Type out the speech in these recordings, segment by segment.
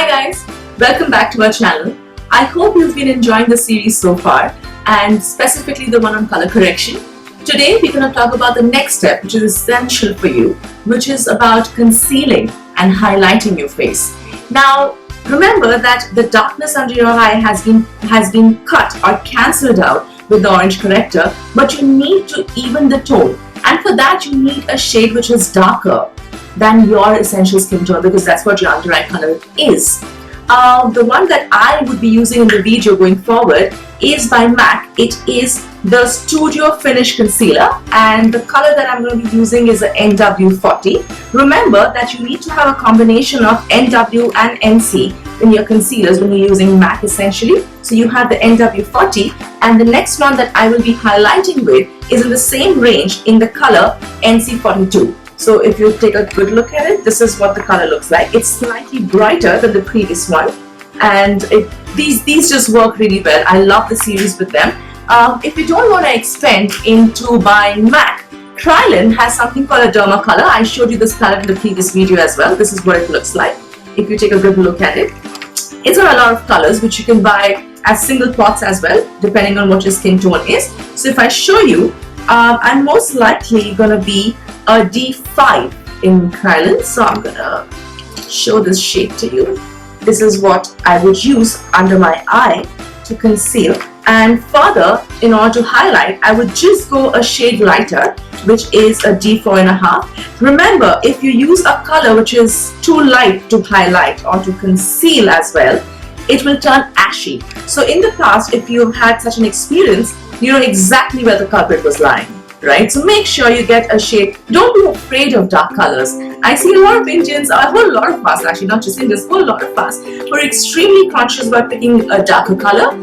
Hi guys, welcome back to our channel. I hope you've been enjoying the series so far, and specifically the one on color correction. Today we're going to talk about the next step, which is essential for you, which is about concealing and highlighting your face. Now remember that the darkness under your eye has been cut or cancelled out with the orange corrector, but you need to even the tone, and for that you need a shade which is darker than your essential skin tone, because that's what your under eye color is. The one that I would be using in the video going forward is by MAC. It is the Studio Finish Concealer, and the color that I'm going to be using is the NW40. Remember that you need to have a combination of NW and NC in your concealers when you're using MAC essentially. So you have the NW40, and the next one that I will be highlighting with is in the same range in the color NC42. So if you take a good look at it, this is what the color looks like. It's slightly brighter than the previous one, and these just work really well. I love the series with them. If you don't want to expand into buying MAC, Krylon has something called a Derma color. I showed you this color in the previous video as well. This is what it looks like if you take a good look at it. It's got a lot of colors which you can buy as single pots as well, depending on what your skin tone is. So if I show you, I'm most likely going to be a D5 in Krylon, so I'm gonna show this shade to you. This is what I would use under my eye to conceal, and further in order to highlight I would just go a shade lighter, which is a D4.5. Remember, if you use a color which is too light to highlight or to conceal as well, it will turn ashy. So in the past, if you've had such an experience, you know exactly where the culprit was lying. Right? So make sure you get a shade. Don't be afraid of dark colors. I see a lot of Indians, a whole lot of us actually, not just Indians, a whole lot of us who are extremely conscious about picking a darker color.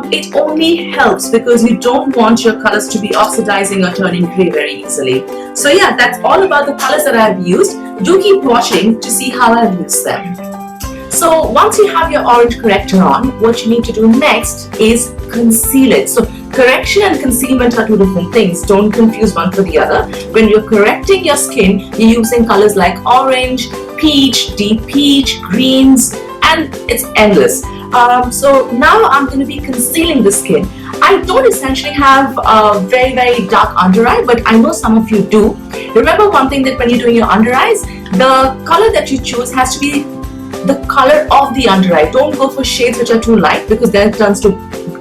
It only helps because you don't want your colors to be oxidizing or turning gray very easily. So yeah, that's all about the colors that I've used. Do keep watching to see how I've used them. So once you have your orange corrector on, what you need to do next is conceal it. So correction and concealment are two different things. Don't confuse one for the other. When you're correcting your skin, you're using colors like orange, peach, deep peach, greens, and it's endless. So now I'm going to be concealing the skin. I don't essentially have a very dark under eye, but I know some of you do. Remember one thing, that when you're doing your under eyes, the color that you choose has to be the color of the under eye. Don't go for shades which are too light, because then it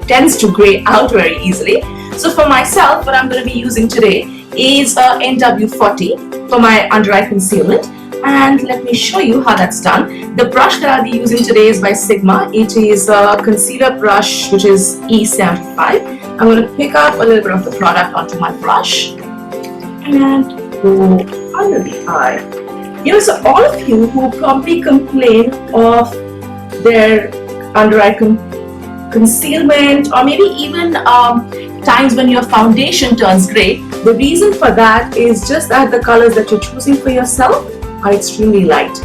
tends to gray out very easily. So for myself, what I'm going to be using today is a NW40 for my under eye concealment, and let me show you how that's done. The brush that I'll be using today is by Sigma. It is a concealer brush which is E75. I'm going to pick up a little bit of the product onto my brush and go under the eye. You know, so all of you who probably complain of their under eye concealment, or maybe even times when your foundation turns gray, the reason for that is just that the colors that you're choosing for yourself are extremely light.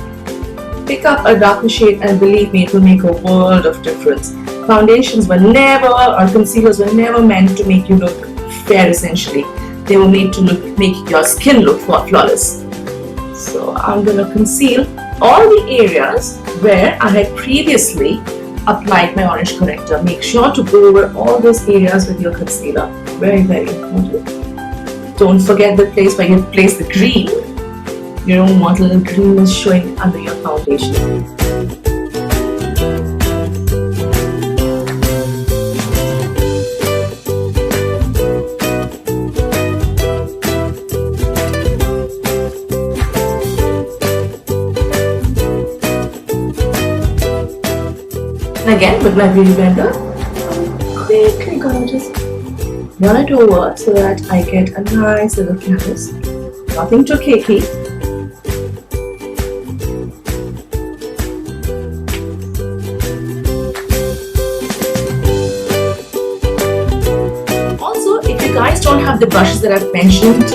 Pick up a darker shade and believe me, it will make a world of difference. Foundations were never, or concealers were never meant to make you look fair essentially. They were made to make your skin look flawless. So I'm going to conceal all the areas where I had previously applied my orange corrector. Make sure to go over all those areas with your concealer. Very important. Don't forget the place where you place the green. You don't want a little greenness showing under your foundation. Again with my beauty blender, quickly gonna just run it over so that I get a nice little canvas. Nothing too cakey. Also, if you guys don't have the brushes that I've mentioned,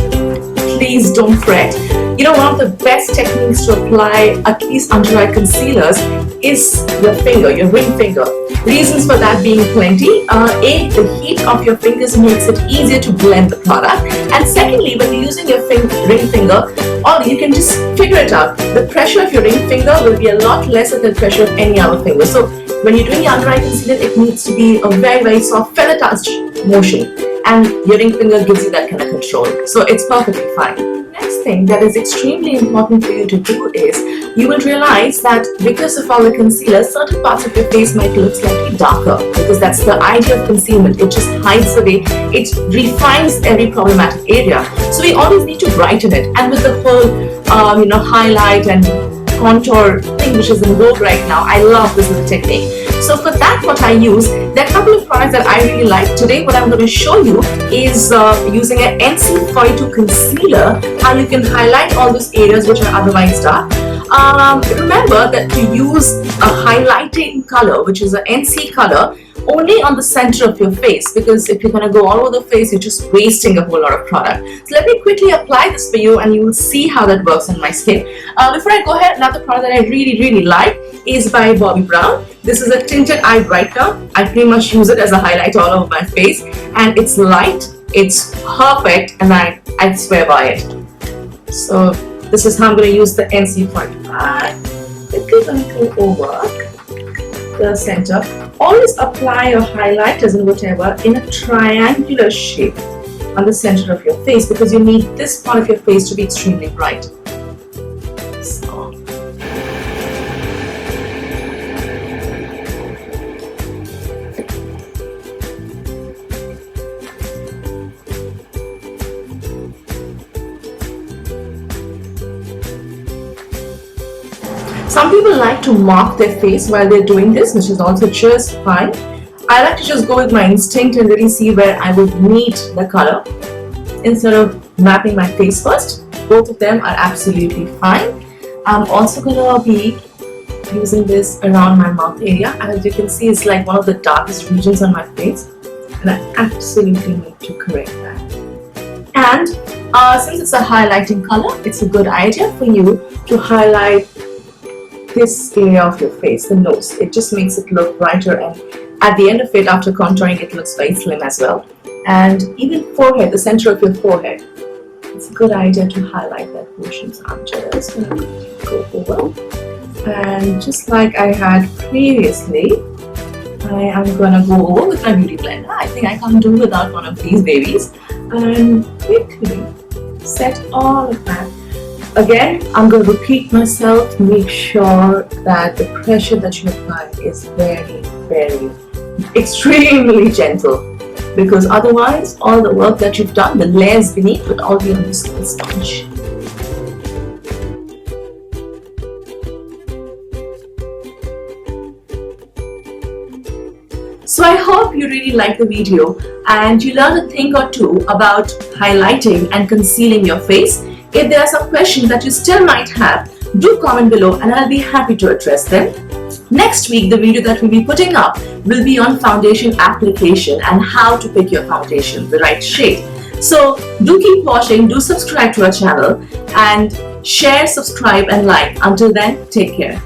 please don't fret. You know, one of the best techniques to apply at least under eye concealers is your finger, your ring finger. Reasons for that being plenty. A, the heat of your fingers makes it easier to blend the product. And secondly, when you're using your ring finger, or you can just figure it out. The pressure of your ring finger will be a lot lesser than the pressure of any other finger. So when you're doing your under eye concealer, it needs to be a very, very soft feather touch motion. And your ring finger gives you that kind of control. So it's perfectly fine. Next thing that is extremely important for you to do is you will realize that because of all the concealer, certain parts of your face might look slightly darker, because that's the idea of concealment. It just hides away, it refines every problematic area. So we always need to brighten it. And with the whole highlight and contour thing which is in vogue right now, I love this little technique. So for that, what I use, there are a couple of products that I really like. Today what I'm going to show you is using an NC42 concealer, how you can highlight all those areas which are otherwise dark. Remember that to use a highlighting color, which is an NC color, only on the center of your face, because if you're going to go all over the face, you're just wasting a whole lot of product. So let me quickly apply this for you and you will see how that works on my skin. Before I go ahead, another product that I really like is by Bobbi Brown. This is a tinted eye brightener. I pretty much use it as a highlight all over my face, and it's light, it's perfect, and I swear by it. So this is how I'm going to use the NC45. Quickly going to go over the center. Always apply your highlighters and whatever in a triangular shape on the center of your face, because you need this part of your face to be extremely bright. So. Some people like to mark their face while they're doing this, which is also just fine. I like to just go with my instinct and really see where I would need the color instead of mapping my face first. Both of them are absolutely fine. I'm also going to be using this around my mouth area, and as you can see, it's like one of the darkest regions on my face, and I absolutely need to correct that. And since it's a highlighting color, it's a good idea for you to highlight this area of your face, the nose. It just makes it look brighter, and at the end of it, after contouring, it looks very slim as well. And even forehead, the center of your forehead, it's a good idea to highlight that portion. So I'm just going to go over, and just like I had previously, I am going to go over with my beauty blender. I think I can't do without one of these babies, and quickly set all of that. Again, I'm going to repeat myself. Make sure that the pressure that you apply is very, extremely gentle, because otherwise all the work that you've done, the layers beneath, would all be on this little sponge. So I hope you really liked the video and you learned a thing or two about highlighting and concealing your face. If there are some questions that you still might have, do comment below and I'll be happy to address them. Next week, the video that we'll be putting up will be on foundation application and how to pick your foundation, the right shade. So do keep watching, do subscribe to our channel, and share, subscribe and like. Until then, take care.